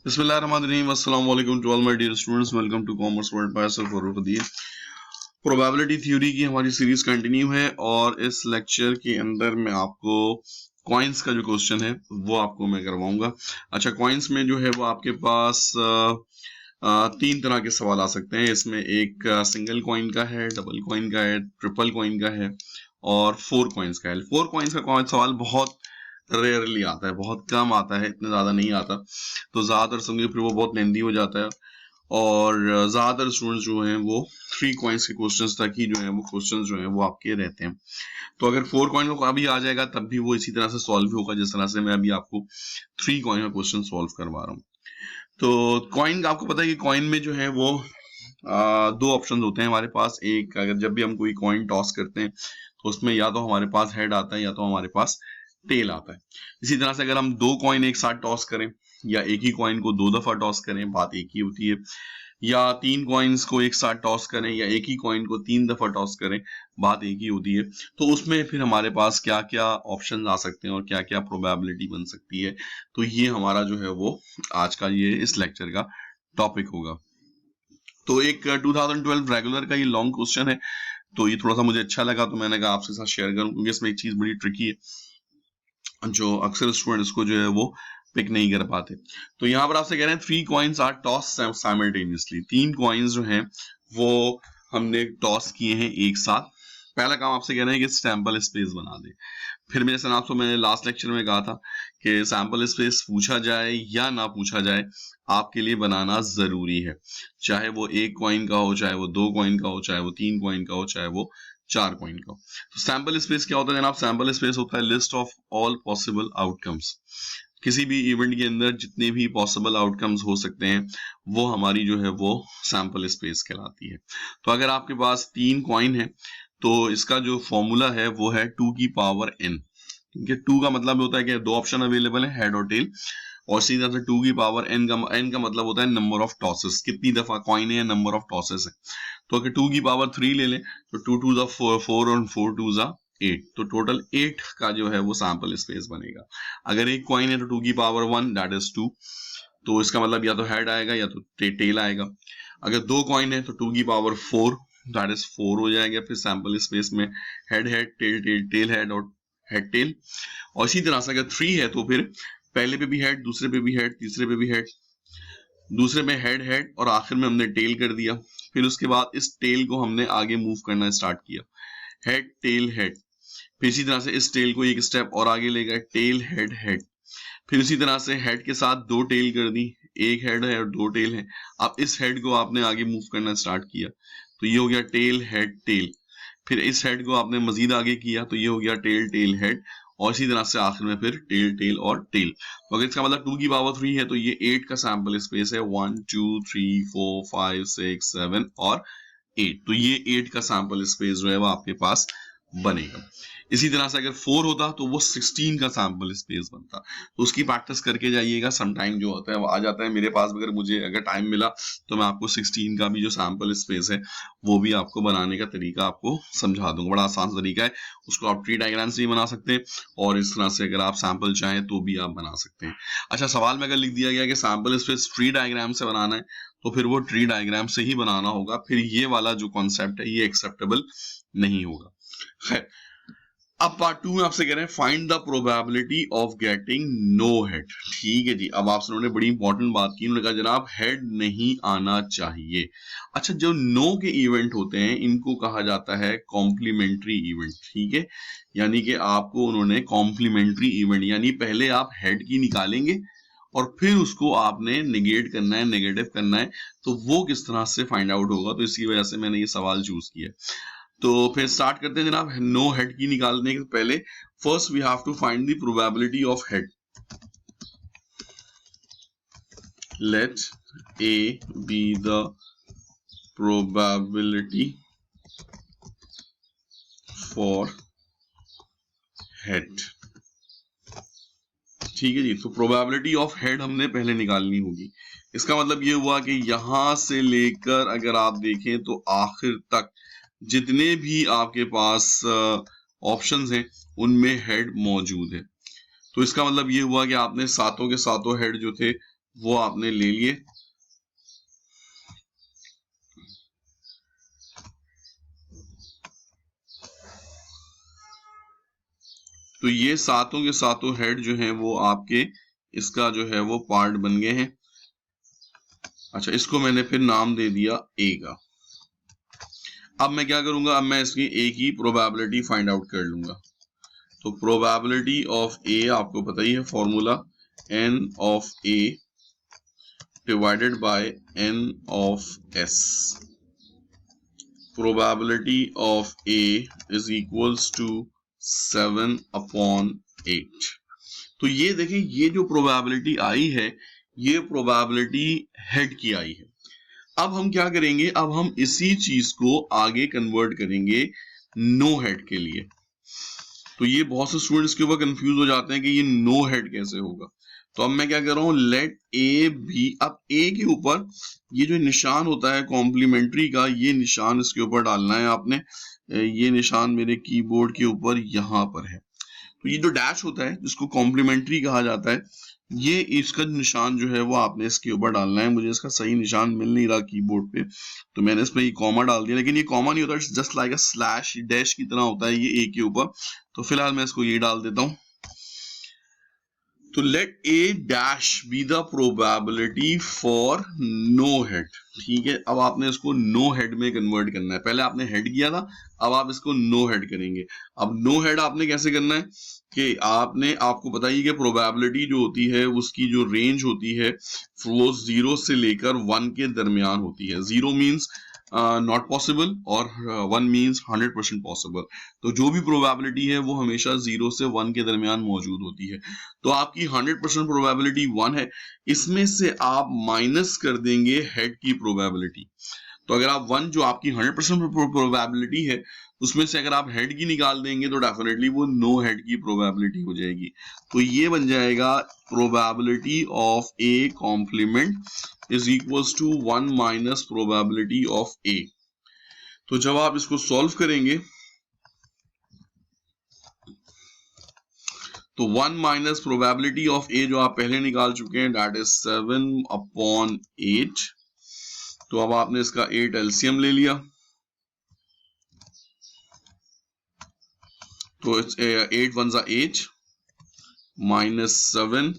बिस्मिल्लाहिर्रहमानिर्रहीम अस्सलाम वालेकुम to all my dear students, welcome to commerce world by sir Farrukhuddin. Probability theory की हमारी सीरीज कंटिन्यू है और इस लेक्चर के अंदर मैं आपको कॉइन्स का जो क्वेश्चन है वो आपको मैं करवाऊंगा। अच्छा, कॉइन्स में जो है वो आपके पास तीन तरह के सवाल आ सकते हैं। इसमें एक सिंगल कॉइन का है, डबल कॉइन का है, ट्रिपल कॉइन का है और फोर कॉइन्स का है। फोर कॉइन्स का सवाल बहुत रेयरली आता है, बहुत कम आता है, इतना ज्यादा नहीं आता, तो ज्यादातर समझिए फिर वो बहुत लेंदी हो जाता है और ज्यादातर स्टूडेंट्स जो हैं वो थ्री कॉइन्स के क्वेश्चंस तक ही जो है वो क्वेश्चंस जो है वो आपके रहते हैं। तो अगर फोर कॉइन का अभी आ जाएगा तब भी वो इसी तरह से सॉल्व भी होगा जिस तरह से मैं अभी आपको थ्री कॉइन का क्वेश्चन सॉल्व करवा रहा हूँ। तो कॉइन का आपको पता है कि कॉइन में जो है वो दो ऑप्शन होते हैं हमारे पास। एक, अगर जब भी हम कोई कॉइन टॉस करते हैं तो उसमें या तो हमारे पास हेड आता है या तो हमारे पास टेल आता है। इसी तरह से अगर हम दो कॉइन एक साथ टॉस करें या एक ही कॉइन को दो दफा टॉस करें, बात एक ही होती है। या तीन कॉइन्स को एक साथ टॉस करें या एक ही कॉइन को तीन दफा टॉस करें, बात एक ही होती है। तो उसमें फिर हमारे पास क्या क्या ऑप्शन आ सकते हैं और क्या क्या प्रोबेबिलिटी बन सकती है, तो ये हमारा जो है वो आज का ये इस लेक्चर का टॉपिक होगा। तो एक 2012 रेगुलर का ये लॉन्ग क्वेश्चन है, तो ये थोड़ा सा मुझे अच्छा लगा तो मैंने कहा आपके साथ शेयर करूं, क्योंकि इसमें एक चीज बड़ी ट्रिकी है जो अक्सर स्टूडेंट्स को जो है वो पिक नहीं कर पाते। तो यहाँ पर आपसे कह रहे हैं three coins are toss simultaneously. तीन कॉइन्स जो हैं वो हमने टॉस किए हैं एक साथ। पहला काम आपसे कह रहे हैं कि सैंपल स्पेस बना दे। फिर जैसे आपको मैंने लास्ट लेक्चर में कहा था कि सैंपल स्पेस पूछा जाए या ना पूछा जाए, आपके लिए बनाना जरूरी है। चाहे वो एक कॉइन का हो, चाहे वो दो कॉइन का हो, चाहे वो तीन कॉइन का हो, चाहे वो चार कॉइन का हो। तो सैंपल स्पेस क्या होता है जनाब? सैंपल स्पेस होता है list of all possible outcomes. किसी भी इवेंट के अंदर जितने भी पॉसिबल आउटकम्स हो सकते हैं वो हमारी जो है वो सैंपल स्पेस कहलाती है। तो अगर आपके पास तीन कॉइन है तो इसका जो फॉर्मूला है वो है 2 की पावर n, क्योंकि 2 का मतलब होता है कि दो ऑप्शन अवेलेबल है, हेड और टेल, और सीधी तरह से 2 की पावर n का मतलब होता है नंबर ऑफ टॉसेस, कितनी दफा कॉइन है या नंबर ऑफ टॉसेस है। तो अगर 2 की पावर 3 ले लें तो 2 टू द 4 और 4 टू द 8, तो टोटल 8 का जो है वो सैंपल स्पेस बनेगा। अगर एक कॉइन है तो 2 की पावर 1 दैट इज 2, तो इसका मतलब या तो हेड आएगा या तो टेल आएगा। अगर दो कॉइन है तो 2 की पावर 4 दैट इज 4 हो जाएगा। फिर सैंपल स्पेस में head head tail tail tail head और हेड टेल। और इसी तरह से अगर 3 है तो फिर पहले पे भी हेड, दूसरे पे भी हेड, तीसरे पे भी हेड, दूसरे में हेड हेड और आखिर में हमने टेल कर दिया। फिर उसके बाद इस टेल को हमने आगे मूव करना स्टार्ट किया, हेड टेल हेड। फिर इसी तरह से इस टेल को एक स्टेप और आगे ले गए, टेल हेड हेड। फिर इसी तरह से हेड के साथ दो टेल कर दी, एक हेड है और दो टेल है। अब इस हेड को आपने आगे मूव करना स्टार्ट किया तो ये हो गया टेल हेड टेल। फिर इस हेड को आपने मजीद आगे किया तो ये हो गया टेल टेल हेड, और इसी तरह से आखिर में फिर टेल टेल और टेल। तो अगर इसका मतलब 2 की पावर 3 है तो ये 8 का सैंपल स्पेस है, 1 2 3 4 5 6 7 और 8। तो ये 8 का सैंपल स्पेस जो है वो आपके पास बनेगा। इसी तरह से अगर 4 होता तो वो 16 का सैंपल स्पेस बनता। तो उसकी प्रैक्टिस करके जाइएगा, सम टाइम जो होता है वो आ जाता है। मेरे पास अगर मुझे अगर टाइम मिला तो मैं आपको 16 का भी जो सैंपल स्पेस है वो भी आपको बनाने का तरीका आपको समझा दूंगा। बड़ा आसान तरीका है, उसको आप ट्री डायग्राम से भी बना सकते हैं और इस तरह से अगर आप सैंपल चाहें तो भी आप बना सकते हैं। अच्छा, सवाल में अगर लिख दिया गया कि सैंपल स्पेस ट्री डायग्राम से बनाना है तो फिर वो ट्री डायग्राम से ही बनाना होगा, फिर ये वाला जो कॉन्सेप्ट है ये एक्सेप्टेबल नहीं होगा। खैर, अब पार्ट 2 में आपसे कह रहे हैं find the probability of getting no head. ठीक है जी, अब आपसे उन्होंने बड़ी इंपॉर्टेंट बात की, उन्होंने कहा जनाब हेड नहीं आना चाहिए। अच्छा, जो नो के इवेंट होते हैं इनको कहा जाता है कॉम्प्लीमेंट्री इवेंट। ठीक है, यानी कि आपको उन्होंने कॉम्प्लीमेंट्री इवेंट, यानी पहले आप हेड की निकालेंगे और फिर उसको आपने निगेट करना है, नेगेटिव करना है। तो वो किस तरह से फाइंड आउट होगा, तो इसी वजह से मैंने ये सवाल चूज किया। तो फिर स्टार्ट करते हैं जनाब। नो हेड की निकालने के पहले first we have to find the probability of head. Let A be the probability for head. ठीक है जी, तो प्रोबेबिलिटी ऑफ हेड हमने पहले निकालनी होगी। इसका मतलब ये हुआ कि यहां से लेकर अगर आप देखें तो आखिर तक जितने भी आपके पास ऑप्शंस हैं उनमें हेड मौजूद है। तो इसका मतलब ये हुआ कि आपने सातों के सातों हेड जो थे वो आपने ले लिए। तो ये सातों के सातों हेड जो हैं वो आपके इसका जो है वो पार्ट बन गए हैं। अच्छा, इसको मैंने फिर नाम दे दिया ए का। अब मैं क्या करूंगा, अब मैं इसकी ए की प्रोबेबिलिटी फाइंड आउट कर लूंगा। तो प्रोबेबिलिटी ऑफ ए आपको पता ही है formula, n of A divided by n of S. Probability of A is equals to 7/8। तो ये देखें, ये जो प्रोबेबिलिटी आई है ये प्रोबेबिलिटी हेड की आई है। अब हम क्या करेंगे, अब हम इसी चीज को आगे कन्वर्ट करेंगे नो हेड के लिए। तो ये बहुत से स्टूडेंट्स के ऊपर कंफ्यूज हो जाते हैं कि ये नो हेड कैसे होगा। तो अब मैं क्या कर रहा हूं, लेट ए बी। अब ए के ऊपर ये जो निशान होता है कॉम्प्लीमेंट्री का, ये निशान इसके ऊपर डालना है आपने। ये निशान मेरे कीबोर्ड के ऊपर यहां पर है। तो ये जो डैश होता है जिसको कॉम्प्लीमेंट्री कहा जाता है, ये इसका निशान जो है वो आपने इसके ऊपर डालना है। मुझे इसका सही निशान मिल नहीं रहा कीबोर्ड पे, तो मैंने इसमें ये कॉमा डाल दिया, लेकिन ये कॉमा नहीं होता, जस्ट लाइक अ स्लैश, डैश की तरह होता है ये ए के ऊपर। तो फिलहाल मैं इसको ये डाल देता हूं। तो let A dash be the probability for no head. ठीक है, अब आपने इसको नो हेड में कन्वर्ट करना है। पहले आपने हेड किया था, अब आप इसको नो हेड करेंगे। अब नो हेड आपने कैसे करना है कि आपको पता ही कि प्रोबेबिलिटी जो होती है उसकी जो रेंज होती है वो 0 से लेकर 1 के दरमियान होती है। 0 मींस नॉट पॉसिबल और 1 मींस 100% पॉसिबल। तो जो भी प्रोबेबिलिटी है वो हमेशा 0 से 1 के दरमियान मौजूद होती है। तो आपकी 100% प्रोबेबिलिटी 1 है, इसमें से आप माइनस कर देंगे हेड की प्रोबेबिलिटी। तो अगर आप 1 जो आपकी 100% प्रोबेबिलिटी है उसमें से अगर आप हेड की निकाल देंगे तो डेफिनेटली वो नो हेड की प्रोबेबिलिटी हो जाएगी। तो ये बन जाएगा probability of A complement is equals to 1 minus probability of A. तो जब आप इसको सॉल्व करेंगे तो 1 माइनस प्रोबेबिलिटी ऑफ ए जो आप पहले निकाल चुके हैं दैट इज 7/8। तो अब आपने इसका 8 एलसीएम ले लिया, तो 8 1 8 माइनस 7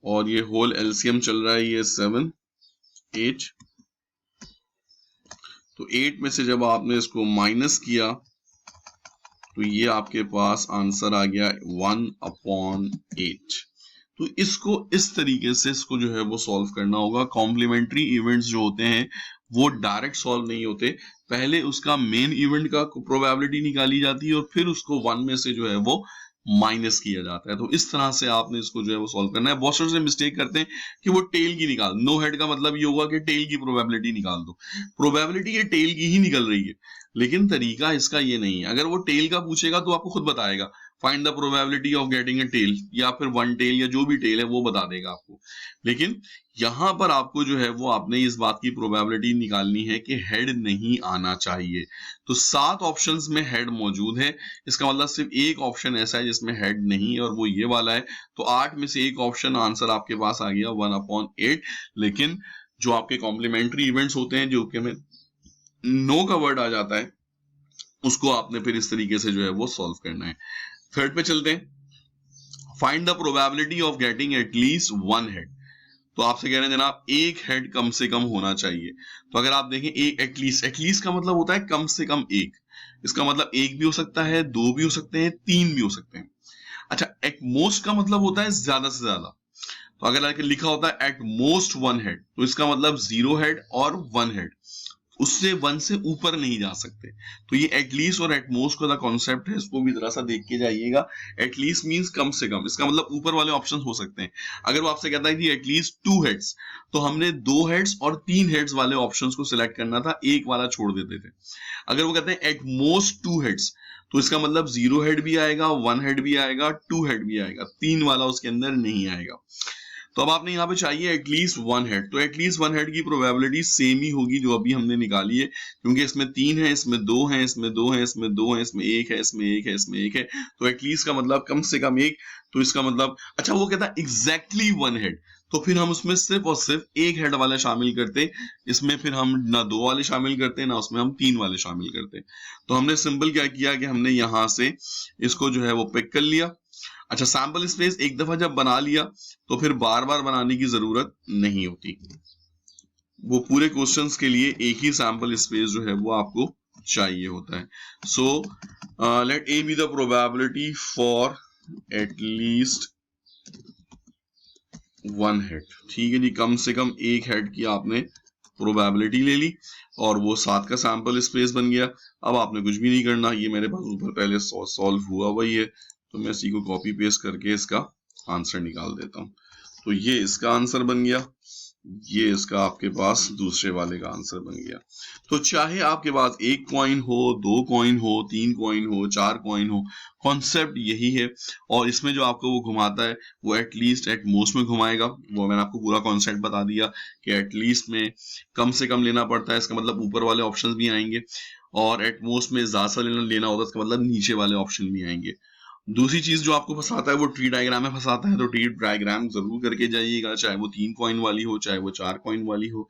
और ये होल एलसीएम चल रहा है ये 7 8। तो 8 में से जब आपने इसको माइनस किया तो ये आपके पास आंसर आ गया 1/8। तो इसको इस तरीके से इसको जो है वो सॉल्व करना होगा। कॉम्प्लीमेंट्री इवेंट्स जो होते हैं वो डायरेक्ट सॉल्व नहीं होते, पहले उसका मेन इवेंट का प्रोबेबिलिटी निकाली जाती है और फिर उसको 1 में से जो है वो माइनस किया जाता है। तो इस तरह से आपने इसको जो है वो सॉल्व करना है। बहुत सारे मिस्टेक करते हैं कि वो टेल की निकाल, नो हेड का मतलब ये होगा कि टेल की प्रोबेबिलिटी निकाल दो। प्रोबेबिलिटी ये टेल की ही निकल रही है, लेकिन तरीका इसका ये नहीं है। अगर वो टेल का पूछेगा तो आपको खुद बताएगा find the probability of getting a tail, या फिर वन टेल या जो भी टेल है वो बता देगा आपको। लेकिन यहां पर आपको जो है वो आपने इस बात की प्रोबेबिलिटी निकालनी है कि हेड नहीं आना चाहिए। तो 7 ऑप्शंस में हेड मौजूद है, इसका मतलब सिर्फ एक ऑप्शन ऐसा है जिसमें हेड नहीं है और वो ये वाला है। तो 8 में से एक ऑप्शन आंसर आपके पास आ गया 1/8। लेकिन जो आपके कॉम्प्लीमेंट्री इवेंट्स होते हैं जो कि हमें नो का वर्ड आ जाता है, उसको आपने फिर इस तरीके से जो है वो सॉल्व करना है। थर्ड पे चलते हैं, find the probability of getting at least 1 head. तो आपसे कह रहे हैं जनाब एक हेड कम से कम होना चाहिए। तो अगर आप देखें एक एटलीस्ट का मतलब होता है कम से कम एक। इसका मतलब एक भी हो सकता है, 2 भी हो सकते हैं, 3 भी हो सकते हैं। अच्छा, एट मोस्ट का मतलब होता है ज्यादा से ज्यादा। तो अगर लिखा होता है एट मोस्ट 1 हेड तो इसका मतलब 0 हेड और 1 हेड, उससे 1 से ऊपर नहीं जा सकते। तो ये एटलीस्ट और एटमोस्ट का कॉन्सेप्ट है, इसको भी जरा सा देख के जाइएगा। एटलीस्ट मींस कम से कम, इसका मतलब ऊपर वाले ऑप्शन हो सकते हैं। अगर वो आपसे कहता है कि एटलीस्ट 2 हेड्स, तो हमने 2 हेड्स और 3 हेड्स वाले ऑप्शंस को सिलेक्ट करना था, एक वाला छोड़ देते थे। अगर वो कहते हैं एटमोस्ट 2 हेड्स, तो इसका मतलब 0 हेड भी आएगा, 1 हेड भी आएगा, 2 हेड भी आएगा, 3 वाला उसके अंदर नहीं आएगा। तो अब आपने यहाँ पे चाहिए एटलीस्ट वन हेड, तो एटलीस्ट वन हेड की प्रोबेबिलिटी सेम ही होगी जो अभी हमने निकाली है, क्योंकि इसमें 3 है, इसमें 2 है, इसमें 2 है, इसमें 2 है, इसमें 1 है, इसमें 1 है, इसमें 1 है, तो एटलीस्ट का मतलब कम से कम 1, तो इसका मतलब अच्छा वो कहता है एग्जैक्टली वन हेड, तो फिर हम उसमें सिर्फ और सिर्फ एक हेड वाला शामिल करते, इसमें फिर हम ना 2 वाले शामिल करते ना उसमें हम 3 वाले शामिल करते। तो हमने सिंपल क्या किया कि हमने यहां से इसको जो है वो पिक कर लिया। अच्छा, सैंपल स्पेस एक दफा जब बना लिया तो फिर बार बार बनाने की जरूरत नहीं होती, वो पूरे क्वेश्चंस के लिए एक ही सैंपल स्पेस जो है वो आपको चाहिए होता है। So let A be the probability for at least one head. ठीक है जी, कम से कम एक हेड की आपने प्रोबेबिलिटी ले ली और वो 7 का सैंपल स्पेस बन गया। अब आपने कुछ भी नहीं करना, ये मेरे पास ऊपर पहले सॉल्व हुआ वही है, तो मैं इसी को कॉपी पेस्ट करके इसका आंसर निकाल देता हूँ। तो ये इसका आंसर बन गया, ये इसका आपके पास दूसरे वाले का आंसर बन गया। तो चाहे आपके पास 1 कॉइन हो, 2 कॉइन हो, 3 कॉइन हो, 4 कॉइन हो, कॉन्सेप्ट यही है। और इसमें जो आपको वो घुमाता है वो एटलीस्ट एट मोस्ट में घुमाएगा, वो मैंने आपको पूरा कॉन्सेप्ट बता दिया कि एटलीस्ट में कम से कम लेना पड़ता है, इसका मतलब ऊपर वाले ऑप्शंस भी आएंगे, और एट मोस्ट में ज्यादा लेना होता है, इसका मतलब नीचे वाले ऑप्शन भी आएंगे। दूसरी चीज जो आपको फंसाता है वो ट्री डायग्राम में फंसाता है, तो ट्री डायग्राम जरूर करके जाइएगा, चाहे वो 3 कॉइन वाली हो चाहे वो 4 कॉइन वाली हो।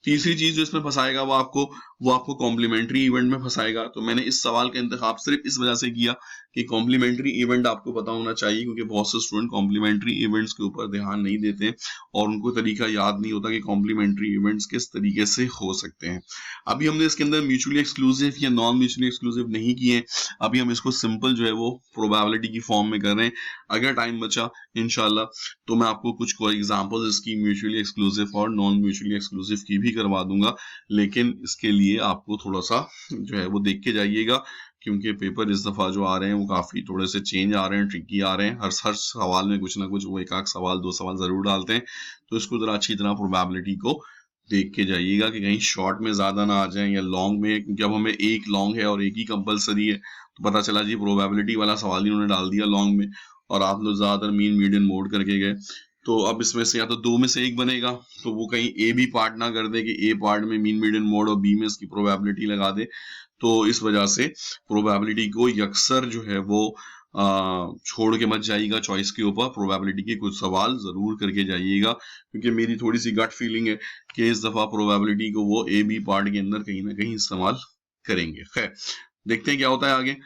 तीसरी चीज जो इसमें फंसाएगा वो आपको कॉम्प्लीमेंट्री इवेंट में फंसाएगा। तो मैंने इस सवाल का इंतखाब सिर्फ इस वजह से किया कि कॉम्प्लीमेंट्री इवेंट आपको पता होना चाहिए, क्योंकि बहुत से स्टूडेंट कॉम्प्लीमेंट्री इवेंट्स के ऊपर ध्यान नहीं देते और उनको तरीका याद नहीं होता कि कॉम्प्लीमेंट्री इवेंट्स किस तरीके से हो सकते हैं। अभी हमने इसके अंदर म्यूचुअली एक्सक्लूसिव या नॉन म्यूचुअली एक्सक्लूसिव नहीं किए, अभी हम इसको सिंपल जो है वो प्रोबेबिलिटी की फॉर्म में कर रहे हैं। अगर टाइम बचा इंशाल्लाह तो मैं आपको कुछ एग्जांपल्स इसकी म्यूचुअली एक्सक्लूसिव और नॉन म्यूचुअली एक्सक्लूसिव की भी करवा दूंगा, लेकिन इसके लिए आपको थोड़ा सा जो है वो देख के जाइएगा, क्योंकि पेपर इस दफा जो आ रहे हैं वो काफी थोड़े से चेंज आ रहे हैं, ट्रिकी आ रहे हैं। हर सवाल में कुछ ना कुछ वो एक आध सवाल 2 सवाल जरूर डालते हैं, तो इसको जरा अच्छी तरह प्रोबेबिलिटी को देख के जाइएगा कि कहीं शॉर्ट में ज्यादा ना आ जाए या लॉन्ग में, क्योंकि अब हमें एक लॉन्ग है और एक ही कंपलसरी है, तो पता चला जी प्रोबेबिलिटी वाला सवाल ही उन्होंने डाल दिया लॉन्ग में और आप लोग ज्यादातर मीन मीडियन मोड करके गए। तो अब इसमें से या तो 2 में से एक बनेगा, तो वो कहीं ए बी पार्ट ना कर दे कि ए पार्ट में मीन मीडियन मोड और बी में इसकी प्रोबेबिलिटी लगा दे। तो इस वजह से प्रोबेबिलिटी को यकसर जो है वो छोड़ के मत जाइएगा चॉइस के ऊपर, प्रोबेबिलिटी के कुछ सवाल जरूर करके जाइएगा, क्योंकि मेरी थोड़ी सी गट फीलिंग है कि इस दफा प्रोबेबिलिटी को वो ए बी पार्ट के अंदर कहीं ना कहीं इस्तेमाल करेंगे। खैर देखते हैं क्या होता है आगे।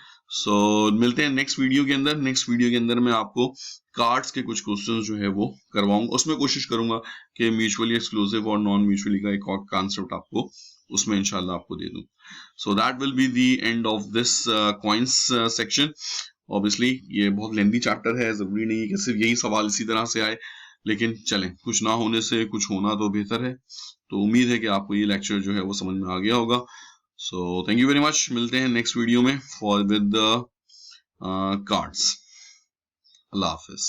मिलते हैं नेक्स्ट वीडियो के अंदर। नेक्स्ट वीडियो के अंदर मैं आपको कार्ड्स के कुछ क्वेश्चंस जो है वो करवाऊंगा, उसमें कोशिश करूंगा कि म्यूचुअली एक्सक्लूसिव और नॉन म्यूचुअली का एक और कॉन्सेप्ट आपको उसमें इंशाल्लाह आपको दे दूं। So that will be the end of this coins section. Obviously ये बहुत लेंथी चैप्टर है, जरूरी नहीं है कि सिर्फ यही सवाल इसी तरह से आए, लेकिन चलें, कुछ ना होने से कुछ होना तो बेहतर है। तो उम्मीद है कि आपको ये लेक्चर जो है वो समझ में आ गया होगा। So thank you very much, मिलते हैं नेक्स्ट वीडियो में for with the cards. Allah Hafiz.